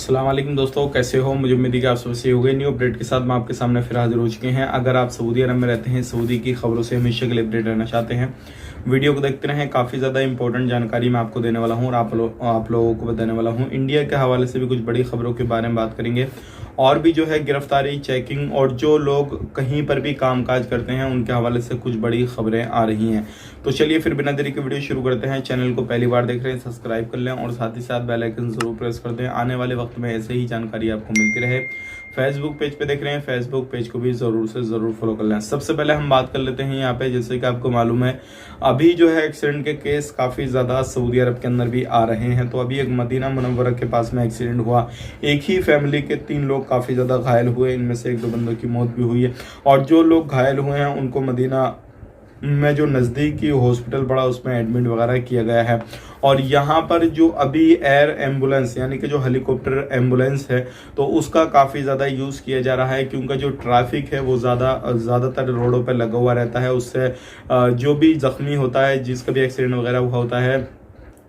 अस्सलाम वालेकुम दोस्तों, कैसे हो? मुझे उम्मीद है कि आप सब सही हो गए। न्यू अपडेट के साथ मैं आपके सामने फिर हाजिर हो चुके हैं। अगर आप सऊदी अरब में रहते हैं, सऊदी की खबरों से हमेशा के लिए अपडेट रहना चाहते हैं, वीडियो को देखते रहें। काफ़ी ज़्यादा इंपॉर्टेंट जानकारी मैं आपको देने वाला हूँ और आप लोगों को बताने वाला हूँ। इंडिया के हवाले से भी कुछ बड़ी खबरों के बारे में बात करेंगे और भी जो है गिरफ्तारी, चेकिंग और जो लोग कहीं पर भी कामकाज करते हैं उनके हवाले से कुछ बड़ी खबरें आ रही हैं। तो चलिए फिर बिना देरी के वीडियो शुरू करते हैं। चैनल को पहली बार देख रहे हैं, सब्सक्राइब कर लें और साथ ही साथ बेल आइकन जरूर प्रेस कर दें। आने वाले वक्त में ऐसे ही जानकारी आपको मिलती रहे। फेसबुक पेज पे देख रहे हैं, फेसबुक पेज को भी ज़रूर से ज़रूर फॉलो कर लें। सबसे पहले हम बात कर लेते हैं यहाँ पे, जैसे कि आपको मालूम है अभी जो है एक्सीडेंट के केस काफ़ी ज़्यादा सऊदी अरब के अंदर भी आ रहे हैं। तो अभी एक मदीना मुनव्वरा के पास में एक्सीडेंट हुआ, एक ही फैमिली के 3 लोग काफ़ी ज़्यादा घायल हुए, इनमें से 1-2 बंदों की मौत भी हुई है और जो लोग घायल हुए हैं उनको मदीना में जो नज़दीकी हॉस्पिटल पड़ा उसमें एडमिट वगैरह किया गया है। और यहाँ पर जो अभी एयर एम्बुलेंस यानी कि जो हेलीकॉप्टर एम्बुलेंस है तो उसका काफ़ी ज़्यादा यूज़ किया जा रहा है, क्योंकि जो ट्रैफिक है वो ज़्यादातर रोडों पर लगा हुआ रहता है। उससे जो भी ज़ख्मी होता है, जिसका भी एक्सीडेंट वगैरह हुआ होता है,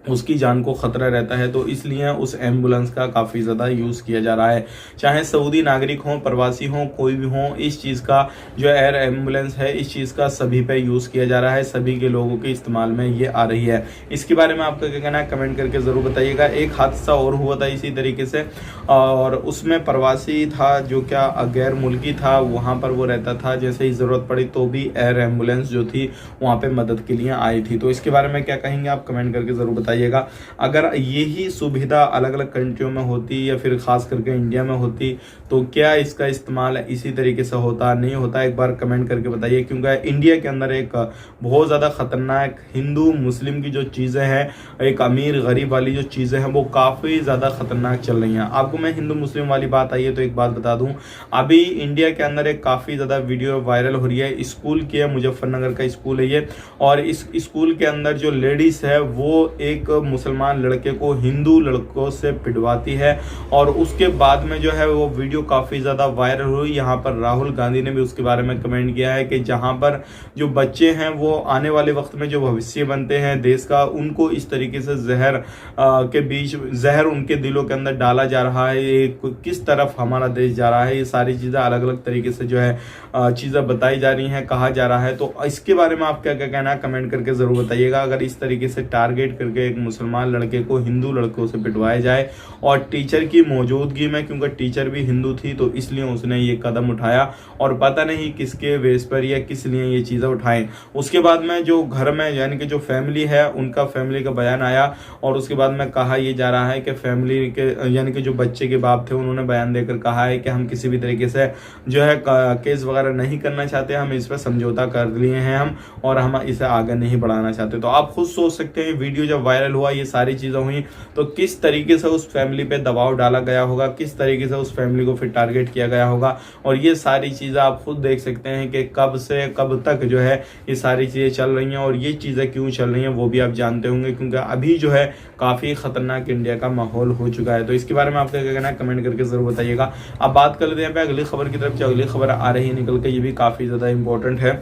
उसकी जान को खतरा रहता है। तो इसलिए उस एम्बुलेंस का काफ़ी ज़्यादा यूज़ किया जा रहा है। चाहे सऊदी नागरिक हों, प्रवासी हों, कोई भी हों, इस चीज़ का जो एयर एम्बुलेंस है इस चीज़ का सभी पे यूज़ किया जा रहा है। सभी के लोगों के इस्तेमाल में ये आ रही है। इसके बारे में आपका क्या कहना है, कमेंट करके ज़रूर बताइएगा। एक हादसा और हुआ था इसी तरीके से और उसमें प्रवासी था जो क्या गैर मुल्की था, वहाँ पर वो रहता था। जैसे ही ज़रूरत पड़ी तो भी एयर एम्बुलेंस जो थी वहाँ पर मदद के लिए आई थी। तो इसके बारे में क्या कहेंगे आप, कमेंट करके ज़रूर बताइए। अगर यही सुविधा अलग अलग कंट्रियों में होती या फिर खास करके इंडिया में होती तो क्या इसका इस्तेमाल इसी तरीके से होता, नहीं होता, एक बार कमेंट करके बताइए। क्योंकि इंडिया के अंदर एक बहुत ज़्यादा खतरनाक हिंदू मुस्लिम की जो चीज़ें हैं, एक अमीर गरीब वाली जो चीज़ें हैं वो काफ़ी ज़्यादा खतरनाक चल रही हैं। आपको मैं हिंदू मुस्लिम वाली बात आई है तो एक बात बता दूं, अभी इंडिया के अंदर एक काफ़ी ज़्यादा वीडियो वायरल हो रही है। स्कूल की है, मुजफ्फरनगर का स्कूल है ये, और इस स्कूल के अंदर जो लेडीज़ है वो एक मुसलमान लड़के को हिंदू लड़कों से पिटवाती है और उसके बाद में जो है वो वीडियो काफ़ी ज़्यादा वायरल हुई। यहाँ पर राहुल गांधी ने भी उसके बारे में कमेंट किया है कि जहाँ पर जो बच्चे हैं वो आने वाले वक्त में जो भविष्य बनते हैं देश का, उनको इस तरीके से जहर के बीच जहर उनके दिलों के अंदर डाला जा रहा है। ये किस तरफ हमारा देश जा रहा है, ये सारी चीज़ें अलग अलग तरीके से जो है चीज़ें बताई जा रही हैं, कहा जा रहा है। तो इसके बारे में आप क्या क्या कहना है, कमेंट करके ज़रूर बताइएगा। अगर इस तरीके से टारगेट करके एक मुसलमान लड़के को हिंदू लड़कों से पिटवाया जाए और टीचर की मौजूदगी में, क्योंकि टीचर भी हिंदू थी तो इसलिए उसने ये कदम उठाया और पता नहीं किसके बेस पर या किस लिए ये चीज़ें उठाएं। उसके बाद में जो घर में यानी कि जो फैमिली है उनका फैमिली का बयान आया और उसके बाद में कहा यह जा रहा है कि फैमिली के यानी कि जो बच्चे के बाप थे उन्होंने बयान देकर कहा है कि हम किसी भी तरीके से जो है केस वगैरह नहीं करना चाहते, हम इस पर समझौता कर लिए हैं हम, और हम इसे आगे नहीं बढ़ाना चाहते। तो आप खुद सोच सकते हैं वीडियो जब वायरल हुआ, ये सारी चीज़ें हुई तो किस तरीके से उस फैमिली पे दबाव डाला गया होगा, किस तरीके से उस फैमिली को फिर टारगेट किया गया होगा। और ये सारी चीज़ें आप खुद देख सकते हैं कि कब से कब तक जो है ये सारी चीज़ें चल रही हैं और ये चीज़ें क्यों चल रही हैं वो भी आप जानते होंगे, क्योंकि अभी जो है काफ़ी खतरनाक इंडिया का माहौल हो चुका है। तो इसके बारे में आपका क्या कहना है, कमेंट करके ज़रूर बताइएगा। अब बात कर लेते हैं अगली खबर की तरफ। जो अगली खबर आ रही है निकल के, ये भी काफ़ी ज़्यादा इंपॉर्टेंट है।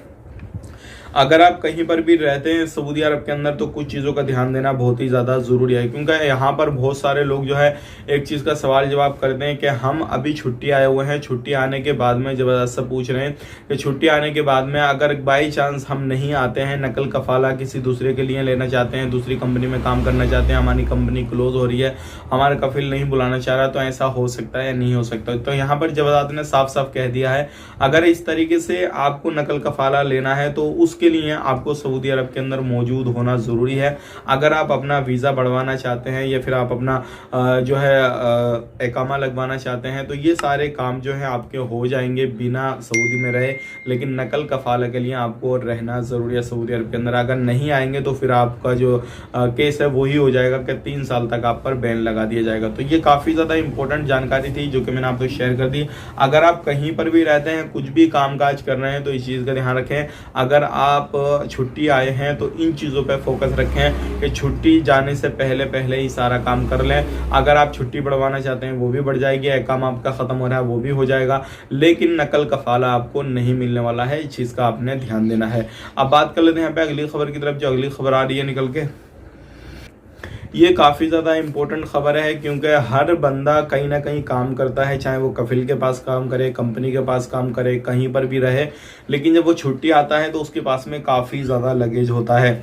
अगर आप कहीं पर भी रहते हैं सऊदी अरब के अंदर तो कुछ चीज़ों का ध्यान देना बहुत ही ज़्यादा ज़रूरी है, क्योंकि यहाँ पर बहुत सारे लोग जो है एक चीज़ का सवाल जवाब करते हैं कि हम अभी छुट्टी आए हुए हैं, छुट्टी आने के बाद में ज़बरदस्त से पूछ रहे हैं कि छुट्टी आने के बाद में अगर बाई चांस हम नहीं आते हैं, नकल कफाला किसी दूसरे के लिए लेना चाहते हैं, दूसरी कंपनी में काम करना चाहते हैं, हमारी कंपनी क्लोज हो रही है, हमारा कफिल नहीं बुलाना चाह रहा, तो ऐसा हो सकता है या नहीं हो सकता। तो यहाँ पर जवाब ने साफ साफ कह दिया है, अगर इस तरीके से आपको नकल कफाला लेना है तो के लिए आपको सऊदी अरब के अंदर मौजूद होना ज़रूरी है। अगर आप अपना वीज़ा बढ़वाना चाहते हैं या फिर आप अपना जो है इकामा लगवाना चाहते हैं तो ये सारे काम जो है आपके हो जाएंगे बिना सऊदी में रहे, लेकिन नकल कफाला के लिए आपको रहना ज़रूरी है सऊदी अरब के अंदर। अगर नहीं आएंगे तो फिर आपका जो केस है वही हो जाएगा कि 3 साल तक आप पर बैन लगा दिया जाएगा। तो ये काफ़ी ज़्यादा इंपॉर्टेंट जानकारी थी जो कि मैंने आपको शेयर कर दी। अगर आप कहीं पर भी रहते हैं, कुछ भी कामकाज कर रहे हैं तो इस चीज़ का ध्यान रखें। अगर आप छुट्टी आए हैं तो इन चीज़ों पे फोकस रखें कि छुट्टी जाने से पहले पहले ही सारा काम कर लें। अगर आप छुट्टी बढ़वाना चाहते हैं वो भी बढ़ जाएगी, इकामा आपका ख़त्म हो रहा है वो भी हो जाएगा, लेकिन नकल कफाला आपको नहीं मिलने वाला है। इस चीज़ का आपने ध्यान देना है। अब बात कर लेते हैं यहाँ पे अगली खबर की तरफ। जो अगली खबर आ रही है निकल के, ये काफ़ी ज़्यादा इम्पोर्टेंट खबर है, क्योंकि हर बंदा कहीं ना कहीं काम करता है, चाहे वो कफिल के पास काम करे, कंपनी के पास काम करे, कहीं पर भी रहे, लेकिन जब वो छुट्टी आता है तो उसके पास में काफ़ी ज़्यादा लगेज होता है।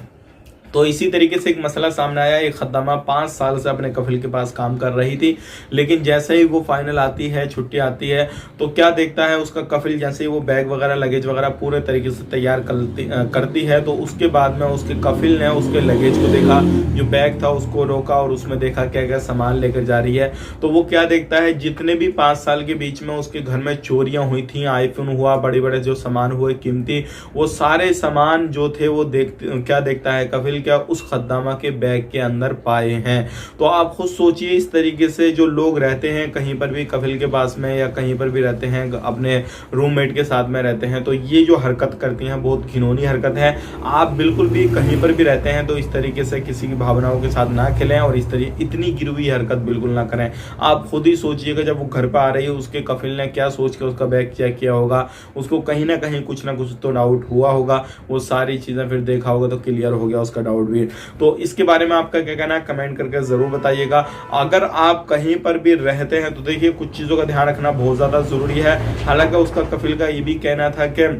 तो इसी तरीके से एक मसला सामने आया। एक खद्दामा 5 साल से अपने कफिल के पास काम कर रही थी, लेकिन जैसे ही वो फाइनल आती है, छुट्टी आती है, तो क्या देखता है उसका कफिल, जैसे ही वो बैग वगैरह, लगेज वगैरह पूरे तरीके से तैयार करती है, तो उसके बाद में उसके कफिल ने उसके लगेज को देखा, जो बैग था उसको रोका और उसमें देखा क्या क्या सामान लेकर जा रही है। तो वो क्या देखता है, जितने भी 5 साल के बीच में उसके घर में चोरियां हुई थी, आईफोन हुआ, बड़े बड़े जो सामान हुए कीमती, वो सारे सामान जो थे वो क्या देखता है कफिल, क्या उस खद्दामा के बैग के अंदर पाए हैं। तो आप खुद सोचिए, इस तरीके से जो लोग रहते हैं कहीं पर भी कफिल के पास में, या कहीं पर भी रहते हैं, अपने रूममेट के साथ में रहते हैं, तो ये जो हरकत करती हैं बहुत घिनौनी हरकत है। आप बिल्कुल भी कहीं पर भी रहते हैं तो इस तरीके से किसी की भावनाओं के साथ ना खेलें और इस तरीके इतनी गिरी हुई हरकत बिल्कुल ना करें। आप खुद ही सोचिएगा, जब वो घर पर आ रही है उसके कफिल ने क्या सोच के उसका बैग चेक किया होगा, उसको कहीं ना कहीं कुछ ना कुछ तो डाउट हुआ होगा, वो सारी चीजें फिर देखा होगा तो क्लियर हो गया उसका डाउट भी। तो इसके बारे में आपका क्या कहना है, कमेंट करके जरूर बताइएगा। अगर आप कहीं पर भी रहते हैं तो देखिए कुछ चीजों का ध्यान रखना बहुत ज्यादा जरूरी है। हालांकि उसका कफिल का ये भी कहना था कि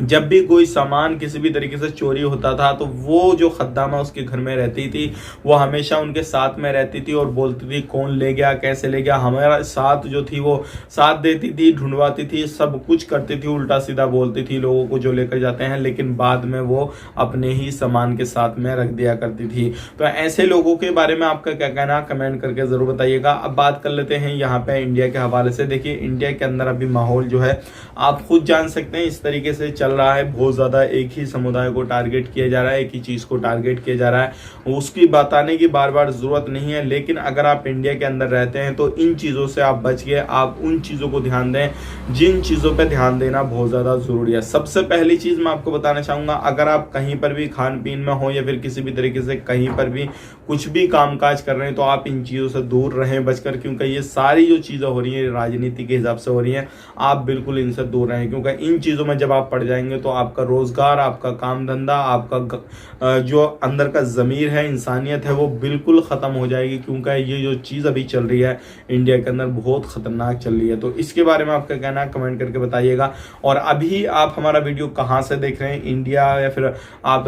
जब भी कोई सामान किसी भी तरीके से चोरी होता था तो वो जो खद्दामा उसके घर में रहती थी वो हमेशा उनके साथ में रहती थी और बोलती थी कौन ले गया, कैसे ले गया, हमारा साथ जो थी वो साथ देती थी, ढूंढवाती थी, सब कुछ करती थी, उल्टा सीधा बोलती थी लोगों को जो लेकर जाते हैं, लेकिन बाद में वो अपने ही सामान के साथ में रख दिया करती थी। तो ऐसे लोगों के बारे में आपका क्या कहना, कमेंट करके जरूर बताइएगा। अब बात कर लेते हैं यहाँ पे इंडिया के हवाले से। देखिए इंडिया के अंदर अभी माहौल जो है आप खुद जान सकते हैं, इस तरीके से चल रहा है, बहुत ज्यादा एक ही समुदाय को टारगेट किया जा रहा है, एक ही चीज को टारगेट किया जा रहा है। उसकी बताने की बार बार जरूरत नहीं है, लेकिन अगर आप इंडिया के अंदर रहते हैं तो इन चीजों से आप बच गए, आप उन चीजों को ध्यान दें जिन चीजों पे ध्यान देना बहुत ज्यादा जरूरी है। सबसे पहली चीज मैं आपको बताना चाहूंगा, अगर आप कहीं पर भी खान पीन में हो या फिर किसी भी तरीके से कहीं पर भी कुछ भी कामकाज कर रहे हैं तो आप इन चीजों से दूर रहें बचकर, क्योंकि ये सारी जो चीजें हो रही है राजनीति के हिसाब से हो रही है, आप बिल्कुल इनसे दूर रहें, क्योंकि इन चीजों में जब आप पड़ जाएंगे तो आपका रोजगार, आपका काम धंधा, आपका जो अंदर का जमीर है, इंसानियत है, वो बिल्कुल खत्म हो जाएगी, क्योंकि ये जो चीज अभी चल रही है इंडिया के अंदर बहुत खतरनाक चल रही है। तो इसके बारे में आपका कहना है कमेंट करके बताइएगा। और अभी आप हमारा वीडियो कहाँ से देख रहे हैं, इंडिया या फिर आप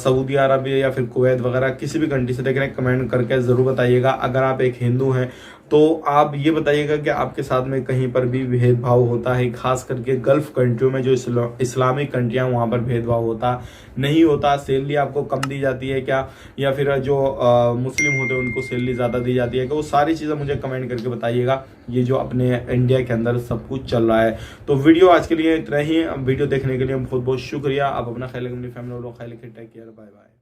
सऊदी अरब या फिर कुवैत वगैरह किसी भी कंट्री से देख रहे हैं, कमेंट करके जरूर बताइएगा। अगर आप एक हिंदू हैं तो आप ये बताइएगा कि आपके साथ में कहीं पर भी भेदभाव होता है, खास करके गल्फ कंट्रियों में जो इस्लामिक कंट्रियां वहां पर भेदभाव होता नहीं होता, सैलरी आपको कम दी जाती है क्या, या फिर जो मुस्लिम होते हैं उनको सैलरी ज़्यादा दी जाती है, कि वो सारी चीज़ें मुझे कमेंट करके बताइएगा। ये जो अपने इंडिया के अंदर सब कुछ चल रहा है। तो वीडियो आज के लिए इतना ही। वीडियो देखने के लिए बहुत बहुत शुक्रिया। आप अपना ख्याल रखें, अपनी फैमिली ख्याल रखें। Take care, bye bye.